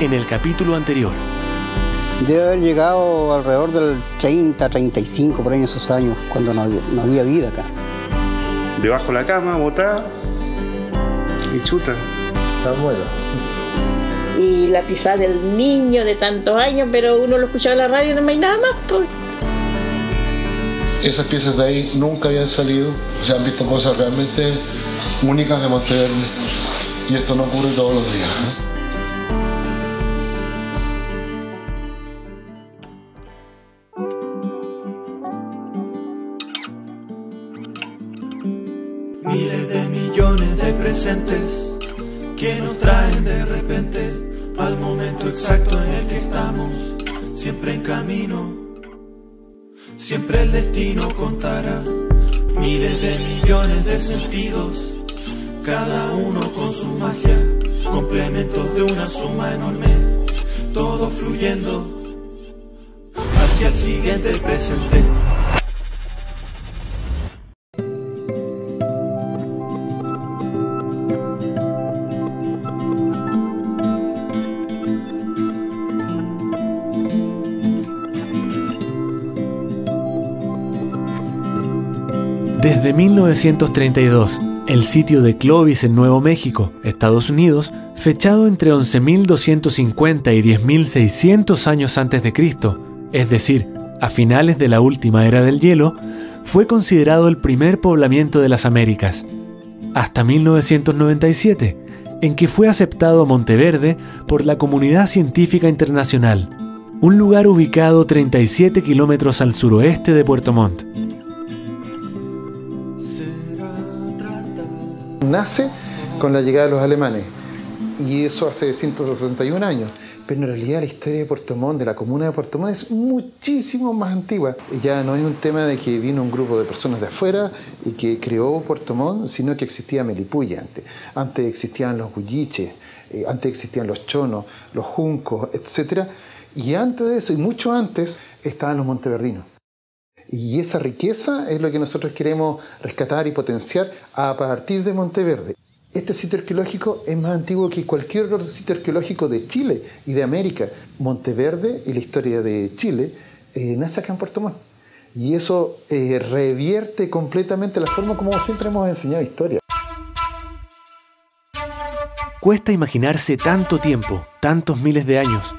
en el capítulo anterior. Debe haber llegado alrededor del 30, 35, por ahí en esos años, cuando no había vida acá. Debajo de la cama, botada y chuta. Está bueno. Y la pisada del niño de tantos años, pero uno lo escuchaba en la radio y no hay nada más, pues. Esas piezas de ahí nunca habían salido, se han visto cosas realmente únicas de Monteverde, y esto no ocurre todos los días, ¿no? Miles de millones de presentes que nos traen de repente al momento exacto en el que estamos, siempre en camino, siempre el destino contará. Miles de millones de sentidos, cada uno con su magia, complementos de una suma enorme, todo fluyendo hacia el siguiente presente. Desde 1932, el sitio de Clovis en Nuevo México, Estados Unidos, fechado entre 11.250 y 10.600 años antes de Cristo, es decir, a finales de la última era del hielo, fue considerado el primer poblamiento de las Américas, hasta 1997, en que fue aceptado Monteverde por la comunidad científica internacional, un lugar ubicado 37 kilómetros al suroeste de Puerto Montt. Nace con la llegada de los alemanes, y eso hace 161 años. Pero en realidad la historia de Puerto Montt, de la comuna de Puerto Montt, es muchísimo más antigua. Ya no es un tema de que vino un grupo de personas de afuera y que creó Puerto Montt, sino que existía Melipilla antes. Antes existían los huilliches, antes existían los chonos, los juncos, etc. Y antes de eso, y mucho antes, estaban los monteverdinos. Y esa riqueza es lo que nosotros queremos rescatar y potenciar a partir de Monteverde. Este sitio arqueológico es más antiguo que cualquier otro sitio arqueológico de Chile y de América. Monteverde y la historia de Chile nace acá en Puerto Montt. Y eso revierte completamente la forma como siempre hemos enseñado historia. Cuesta imaginarse tanto tiempo, tantos miles de años.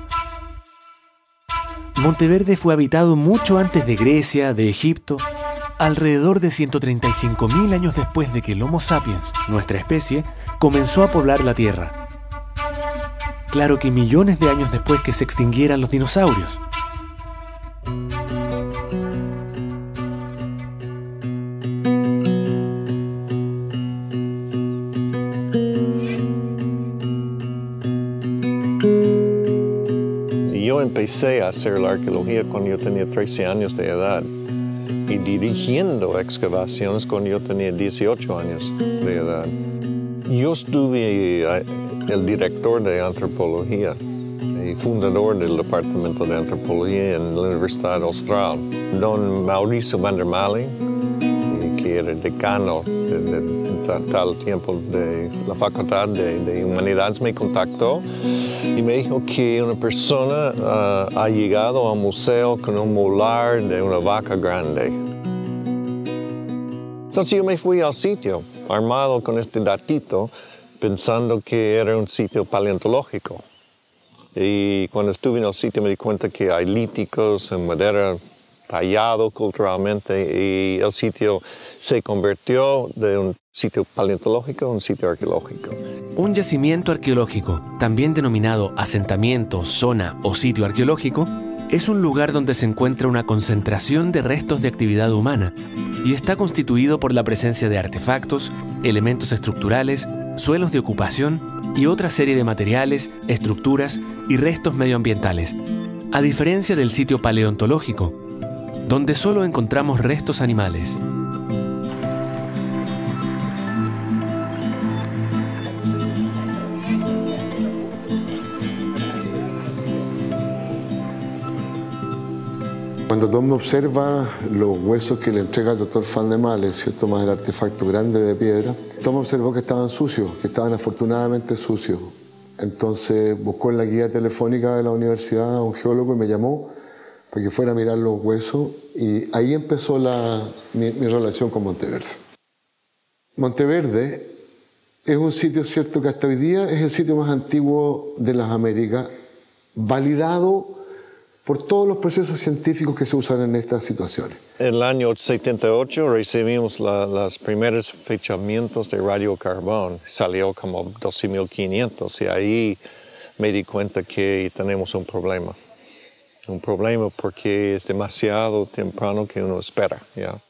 Monteverde fue habitado mucho antes de Grecia, de Egipto, alrededor de 135.000 años después de que el Homo sapiens, nuestra especie, comenzó a poblar la Tierra. Claro que millones de años después que se extinguieran los dinosaurios. Yo empecé a hacer la arqueología cuando yo tenía 13 años de edad y dirigiendo excavaciones cuando yo tenía 18 años de edad. Yo estuve el director de antropología y fundador del departamento de antropología en la Universidad Austral. Don Mauricio van der Malen, que era el decano de tal tiempo de la Facultad de Humanidades, me contactó y me dijo que una persona ha llegado a un museo con un molar de una vaca grande. Entonces yo me fui al sitio, armado con este datito, pensando que era un sitio paleontológico. Y cuando estuve en el sitio me di cuenta que hay líticos en madera tallado culturalmente, y el sitio se convirtió de un sitio paleontológico a un sitio arqueológico. Un yacimiento arqueológico, también denominado asentamiento, zona o sitio arqueológico, es un lugar donde se encuentra una concentración de restos de actividad humana y está constituido por la presencia de artefactos, elementos estructurales, suelos de ocupación y otra serie de materiales, estructuras y restos medioambientales, a diferencia del sitio paleontológico, donde solo encontramos restos animales. Cuando Tom observa los huesos que le entrega el doctor Van der Malen, ¿cierto?, más el artefacto grande de piedra, Tom observó que estaban sucios, que estaban afortunadamente sucios. Entonces buscó en la guía telefónica de la universidad a un geólogo y me llamó para que fuera a mirar los huesos, y ahí empezó mi relación con Monteverde. Monteverde es un sitio, cierto, que hasta hoy día es el sitio más antiguo de las Américas, validado por todos los procesos científicos que se usan en estas situaciones. En el año 78 recibimos los primeros fechamientos de radiocarbón. Salió como 12.500 y ahí me di cuenta que tenemos un problema. Un problema porque es demasiado temprano que uno espera, ¿ya?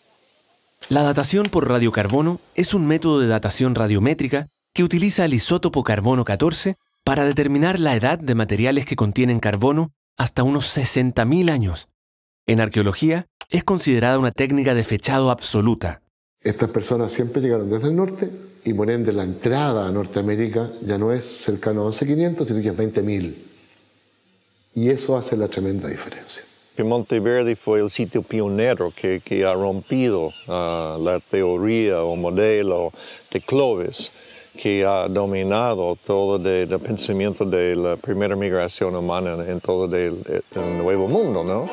La datación por radiocarbono es un método de datación radiométrica que utiliza el isótopo carbono 14 para determinar la edad de materiales que contienen carbono hasta unos 60.000 años. En arqueología, es considerada una técnica de fechado absoluta. Estas personas siempre llegaron desde el norte y por ende la entrada a Norteamérica ya no es cercano a 11.500, sino que es 20.000. Y eso hace la tremenda diferencia. Que Monteverde fue el sitio pionero que ha rompido la teoría o modelo de Clovis, que ha dominado todo el pensamiento de la primera migración humana en todo el Nuevo Mundo, ¿no?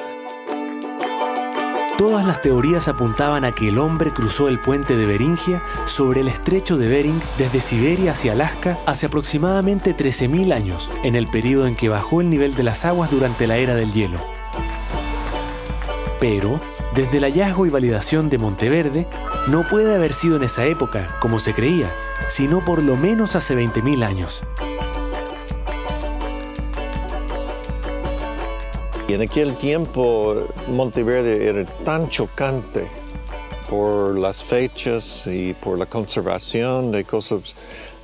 Todas las teorías apuntaban a que el hombre cruzó el puente de Beringia sobre el estrecho de Bering desde Siberia hacia Alaska hace aproximadamente 13.000 años, en el periodo en que bajó el nivel de las aguas durante la era del hielo. Pero, desde el hallazgo y validación de Monteverde, no puede haber sido en esa época, como se creía, sino por lo menos hace 20.000 años. Y en aquel tiempo Monteverde era tan chocante por las fechas y por la conservación de cosas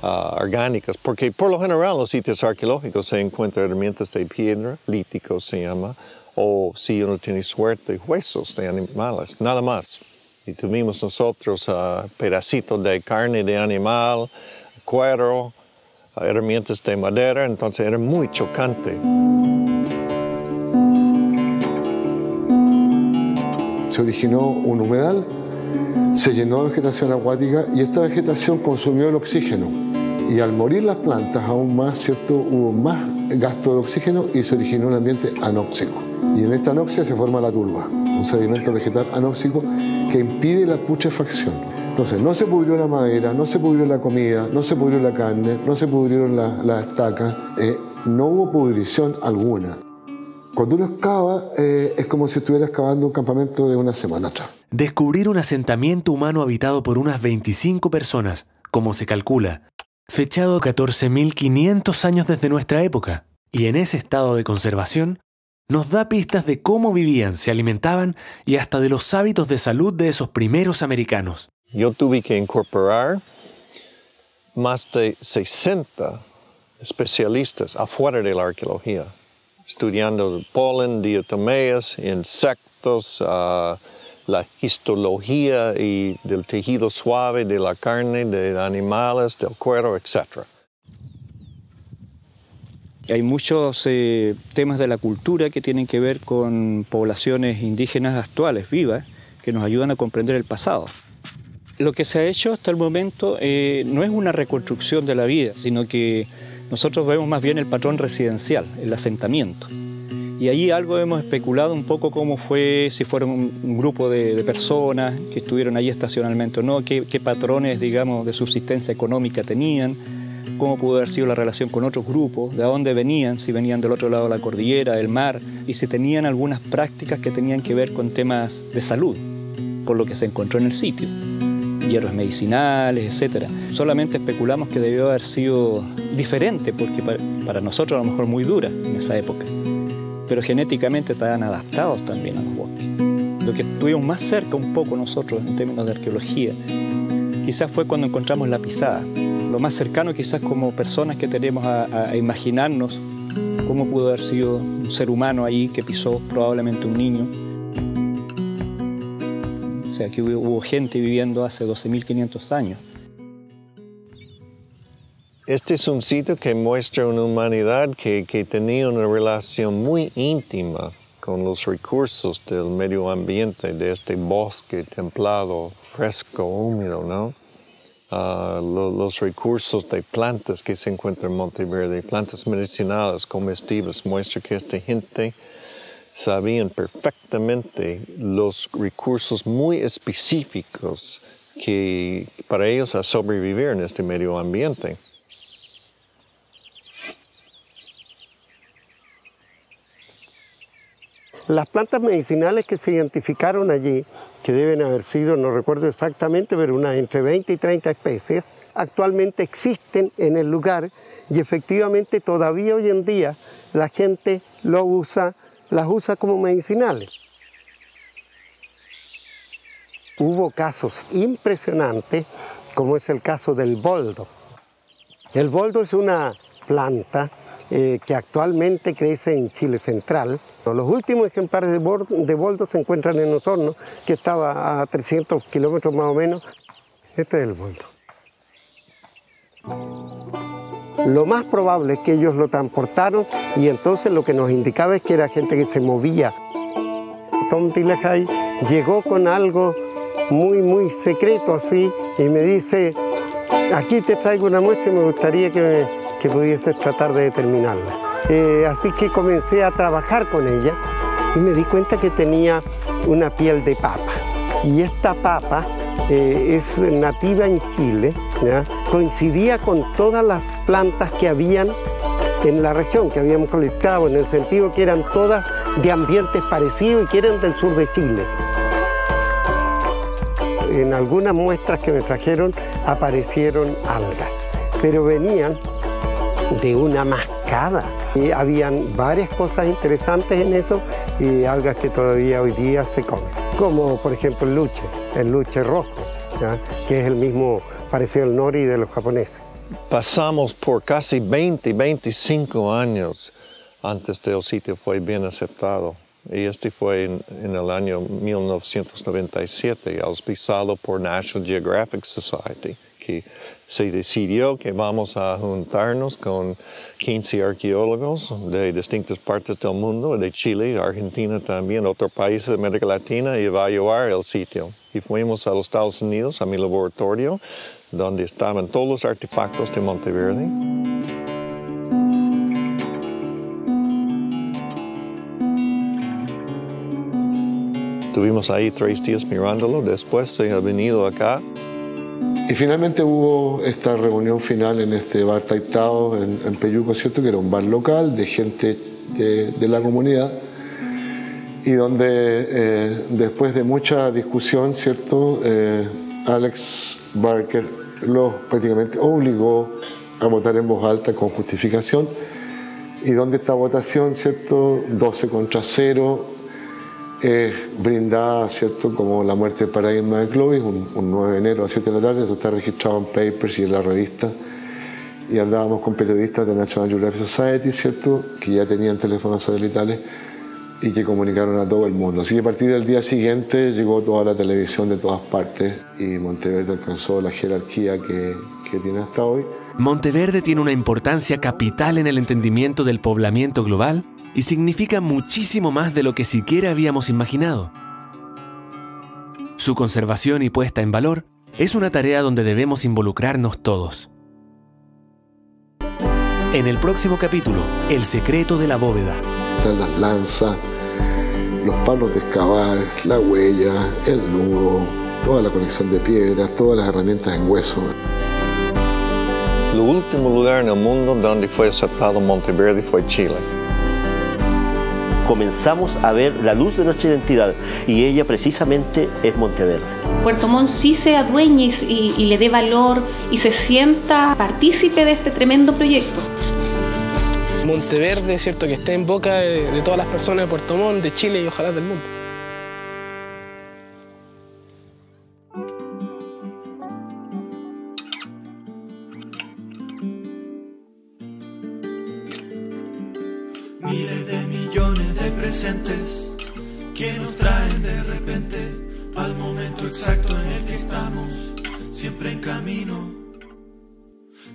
orgánicas, porque por lo general en los sitios arqueológicos se encuentran herramientas de piedra, líticos se llama, o si uno tiene suerte, huesos de animales, nada más. Y tuvimos nosotros pedacitos de carne de animal, cuero, herramientas de madera, entonces era muy chocante. Se originó un humedal, se llenó de vegetación acuática y esta vegetación consumió el oxígeno. Y al morir las plantas aún más, ¿cierto?, hubo más gasto de oxígeno y se originó un ambiente anóxico. Y en esta anoxia se forma la turba, un sedimento vegetal anóxico que impide la putrefacción. Entonces no se pudrió la madera, no se pudrió la comida, no se pudrió la carne, no se pudrieron las estacas, no hubo pudrición alguna. Cuando uno excava, es como si estuviera excavando un campamento de una semana atrás. Descubrir un asentamiento humano habitado por unas 25 personas, como se calcula, fechado 14.500 años desde nuestra época, y en ese estado de conservación, nos da pistas de cómo vivían, se alimentaban y hasta de los hábitos de salud de esos primeros americanos. Yo tuve que incorporar más de 60 especialistas afuera de la arqueología, estudiando polen, diatomeas, insectos, la histología y del tejido suave de la carne, de animales, del cuero, etc. Hay muchos temas de la cultura que tienen que ver con poblaciones indígenas actuales, vivas, que nos ayudan a comprender el pasado. Lo que se ha hecho hasta el momento no es una reconstrucción de la vida, sino que nosotros vemos más bien el patrón residencial, el asentamiento. Y ahí algo hemos especulado un poco cómo fue, si fueron un grupo de personas que estuvieron allí estacionalmente o no, qué patrones, digamos, de subsistencia económica tenían, cómo pudo haber sido la relación con otros grupos, de dónde venían, si venían del otro lado de la cordillera, del mar, y si tenían algunas prácticas que tenían que ver con temas de salud, por lo que se encontró en el sitio. Hierbas medicinales, etc. Solamente especulamos que debió haber sido diferente, porque para nosotros a lo mejor muy dura en esa época, pero genéticamente estaban adaptados también a los bosques. Lo que estuvimos más cerca un poco nosotros en términos de arqueología, quizás fue cuando encontramos la pisada, lo más cercano quizás como personas que tenemos a imaginarnos cómo pudo haber sido un ser humano ahí que pisó, probablemente un niño. O sea, que hubo gente viviendo hace 12.500 años. Este es un sitio que muestra una humanidad que tenía una relación muy íntima con los recursos del medio ambiente, de este bosque templado, fresco, húmedo, ¿no? los recursos de plantas que se encuentran en Monteverde, plantas medicinales, comestibles, muestra que esta gente sabían perfectamente los recursos muy específicos que para ellos a sobrevivir en este medio ambiente. Las plantas medicinales que se identificaron allí, que deben haber sido, no recuerdo exactamente, pero unas entre 20 y 30 especies, actualmente existen en el lugar y efectivamente todavía hoy en día la gente las usa como medicinales. Hubo casos impresionantes, como es el caso del boldo. El boldo es una planta que actualmente crece en Chile central. Los últimos ejemplares de boldo se encuentran en Osorno, que estaba a 300 kilómetros más o menos. Este es el boldo. Lo más probable es que ellos lo transportaron y entonces lo que nos indicaba es que era gente que se movía. Tom Dillehey llegó con algo muy secreto así y me dice: aquí te traigo una muestra y me gustaría que pudieses tratar de determinarla. Así que comencé a trabajar con ella y me di cuenta que tenía una piel de papa. Y esta papa es nativa en Chile, ¿ya? Coincidía con todas las plantas que habían en la región, que habíamos colectado, en el sentido que eran todas de ambientes parecidos y que eran del sur de Chile. En algunas muestras que me trajeron aparecieron algas, pero venían de una mascada. Y habían varias cosas interesantes en eso y algas que todavía hoy día se comen, como por ejemplo el luche rojo, ¿ya? Que es el mismo parecido al nori de los japoneses. Pasamos por casi 25 años antes del sitio fue bien aceptado. Y este fue en el año 1997, auspiciado por National Geographic Society, que se decidió que vamos a juntarnos con 15 arqueólogos de distintas partes del mundo, de Chile, Argentina también, otros países de América Latina, y evaluar el sitio. Y fuimos a los Estados Unidos, a mi laboratorio, donde estaban todos los artefactos de Monteverde. Estuvimos ahí 3 días mirándolo, después se ha venido acá. Y finalmente hubo esta reunión final en este bar Taitao en Peyuco, ¿cierto? Que era un bar local de gente de la comunidad y donde después de mucha discusión, ¿cierto? Alex Barker los prácticamente obligó a votar en voz alta con justificación y donde esta votación, ¿cierto? 12 contra 0, brindada, ¿cierto? Como la muerte del paradigma de Clovis, un 9 de enero a 7 de la tarde. Esto está registrado en Papers y en la revista, y andábamos con periodistas de National Geographic Society, ¿cierto? Que ya tenían teléfonos satelitales y que comunicaron a todo el mundo. Así que a partir del día siguiente llegó toda la televisión de todas partes y Monteverde alcanzó la jerarquía que tiene hasta hoy. Monteverde tiene una importancia capital en el entendimiento del poblamiento global y significa muchísimo más de lo que siquiera habíamos imaginado. Su conservación y puesta en valor es una tarea donde debemos involucrarnos todos. En el próximo capítulo, el secreto de la bóveda. Están las lanzas, los palos de excavar, la huella, el nudo, toda la conexión de piedras, todas las herramientas en hueso. El último lugar en el mundo donde fue aceptado Monteverde fue Chile. Comenzamos a ver la luz de nuestra identidad y ella precisamente es Monteverde. Puerto Montt sí se adueñe y le dé valor y se sienta partícipe de este tremendo proyecto. Monteverde, cierto, que esté en boca de todas las personas de Puerto Montt, de Chile y ojalá del mundo. Miles de millones de presentes que nos traen de repente al momento exacto en el que estamos, siempre en camino,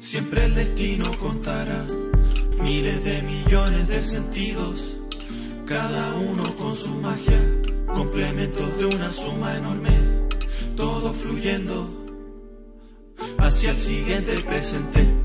siempre el destino contará. Miles de millones de sentidos, cada uno con su magia, complementos de una suma enorme, todo fluyendo. hacia el siguiente presente.